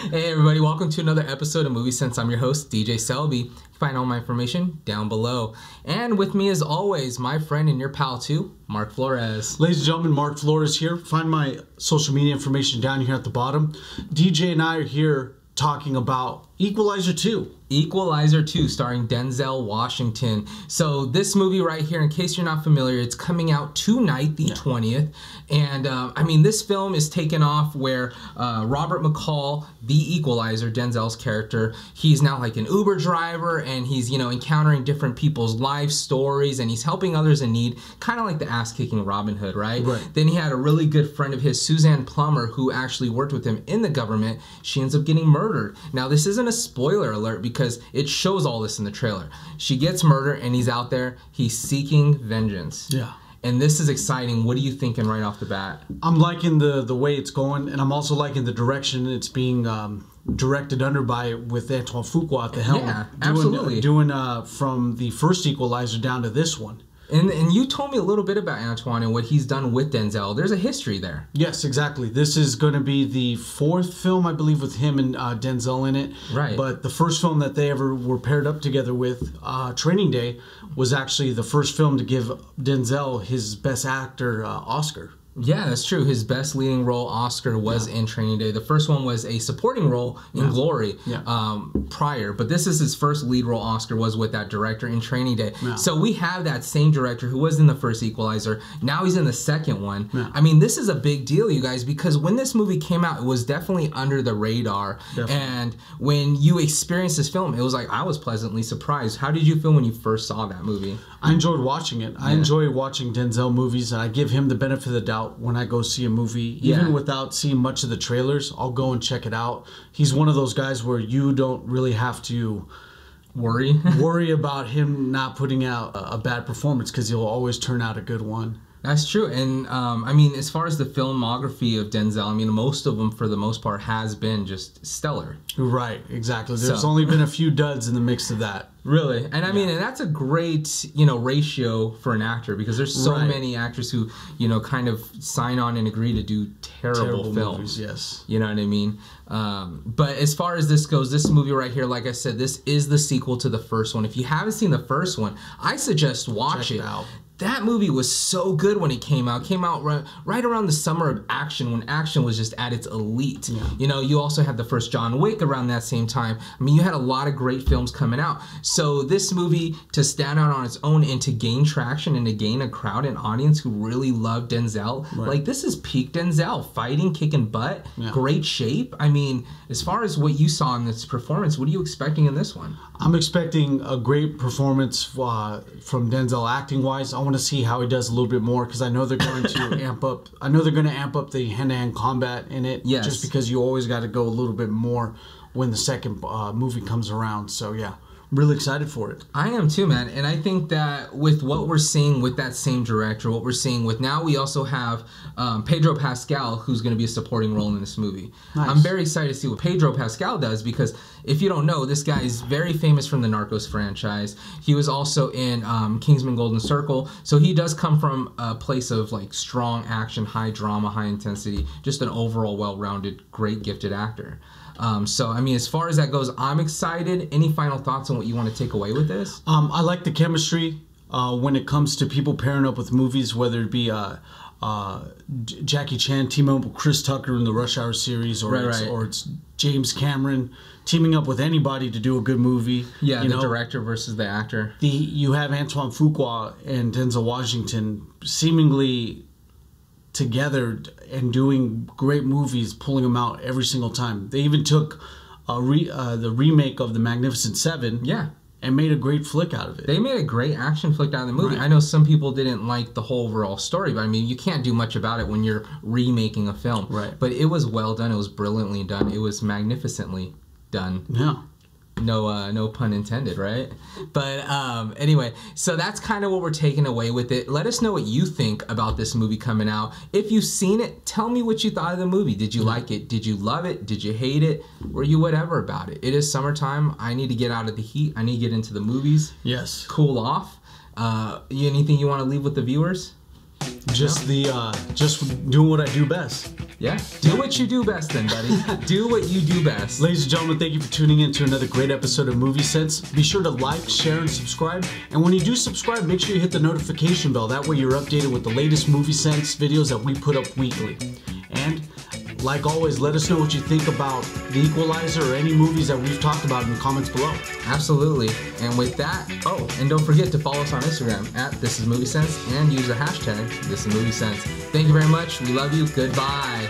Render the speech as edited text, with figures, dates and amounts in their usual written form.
Hey everybody, welcome to another episode of Movie Sense. I'm your host, DJ Selby. You can find all my information down below. And with me as always, my friend and your pal too, Mark Flores. Ladies and gentlemen, Mark Flores here. Find my social media information down here at the bottom. DJ and I are here talking about Equalizer 2. Equalizer 2, starring Denzel Washington. So this movie right here, in case you're not familiar, it's coming out tonight, the 20th. And I mean, this film is taken off where Robert McCall, the Equalizer, Denzel's character, he's now like an Uber driver, and he's, you know, encountering different people's life stories, and he's helping others in need, kind of like the ass-kicking Robin Hood, right? Then he had a really good friend of his, Suzanne Plummer, who actually worked with him in the government. She ends up getting murdered. Now, this isn't a spoiler alert because it shows all this in the trailer. She gets murdered and he's out there, he's seeking vengeance. Yeah. And this is exciting. What are you thinking right off the bat? I'm liking the way it's going, and I'm also liking the direction it's being directed under by, with Antoine Fuqua at the helm. Yeah, absolutely. Doing from the first Equalizer down to this one. And you told me a little bit about Antoine and what he's done with Denzel. There's a history there. Yes, exactly. This is going to be the fourth film, I believe, with him and Denzel in it. Right. But the first film that they ever were paired up together with, Training Day, was actually the first film to give Denzel his Best Actor Oscar. Yeah, that's true. His best leading role Oscar was in Training Day. The first one was a supporting role in Glory prior, but this is his first lead role Oscar was with that director in Training Day. So we have that same director who was in the first Equalizer. Now he's in the second one. I mean, this is a big deal, you guys, because when this movie came out, it was definitely under the radar. And when you experienced this film, it was like, I was pleasantly surprised. How did you feel when you first saw that movie? I enjoyed watching it. I enjoy watching Denzel movies, and I give him the benefit of the doubt when I go see a movie. Even without seeing much of the trailers, I'll go and check it out. He's one of those guys where you don't really have to worry about him not putting out a bad performance, because he'll always turn out a good one. That's true. And I mean, as far as the filmography of Denzel, I mean, most of them, for the most part, has been just stellar. Right, exactly. There's only been a few duds in the mix of that. Really? And I mean, and that's a great, you know, ratio for an actor, because there's so many actors who, you know, kind of sign on and agree to do terrible films. Movies, yes. You know what I mean? But as far as this goes, this movie right here, like I said, this is the sequel to the first one. If you haven't seen the first one, I suggest watch it. That movie was so good when it came out. It came out right around the summer of action, when action was just at its elite. You know, you also had the first John Wick around that same time. I mean, you had a lot of great films coming out. So this movie, to stand out on its own and to gain traction and to gain a crowd and audience who really loved Denzel, like, this is peak Denzel. Fighting, kicking butt, great shape. I mean, as far as what you saw in this performance, what are you expecting in this one? I'm expecting a great performance from Denzel acting-wise. I want to see how he does a little bit more, because I know they're going to amp up. I know they're going to amp up the hand-to-hand combat in it. Just because you always got to go a little bit more when the second movie comes around. So yeah, really excited for it. I am too, man. And I think that with what we're seeing with that same director, what we're seeing with now, we also have Pedro Pascal, who's going to be a supporting role in this movie. I'm very excited to see what Pedro Pascal does, because if you don't know, this guy is very famous from the Narcos franchise. He was also in Kingsman Golden Circle. So he does come from a place of like strong action, high drama, high intensity, just an overall well-rounded, great gifted actor. So, I mean, as far as that goes, I'm excited. Any final thoughts on what you want to take away with this? I like the chemistry when it comes to people pairing up with movies, whether it be Jackie Chan teaming up with Chris Tucker in the Rush Hour series, or it's James Cameron teaming up with anybody to do a good movie. Yeah, the director versus the actor. You have Antoine Fuqua and Denzel Washington seemingly together and doing great movies, pulling them out every single time. They even took the remake of The Magnificent Seven and made a great flick out of it. They made a great action flick out of the movie. I know some people didn't like the whole overall story, but I mean, you can't do much about it when you're remaking a film. But it was well done. It was brilliantly done. It was magnificently done. No pun intended, right? But anyway, so that's kind of what we're taking away with it. Let us know what you think about this movie coming out. If you've seen it, tell me what you thought of the movie. Did you like it? Did you love it? Did you hate it? Were you whatever about it? It is summertime. I need to get out of the heat. I need to get into the movies. Yes. Cool off. Anything you want to leave with the viewers? Just just doing what I do best. Yeah, do what you do best then, buddy. Do what you do best. Ladies and gentlemen, thank you for tuning in to another great episode of Movie Sense. Be sure to like, share, and subscribe. And when you do subscribe, make sure you hit the notification bell. That way you're updated with the latest Movie Sense videos that we put up weekly. And like always, let us know what you think about The Equalizer or any movies that we've talked about in the comments below. Absolutely. And with that, and don't forget to follow us on Instagram at This Is Movie Sense and use the hashtag This Is Movie Sense. Thank you very much. We love you. Goodbye.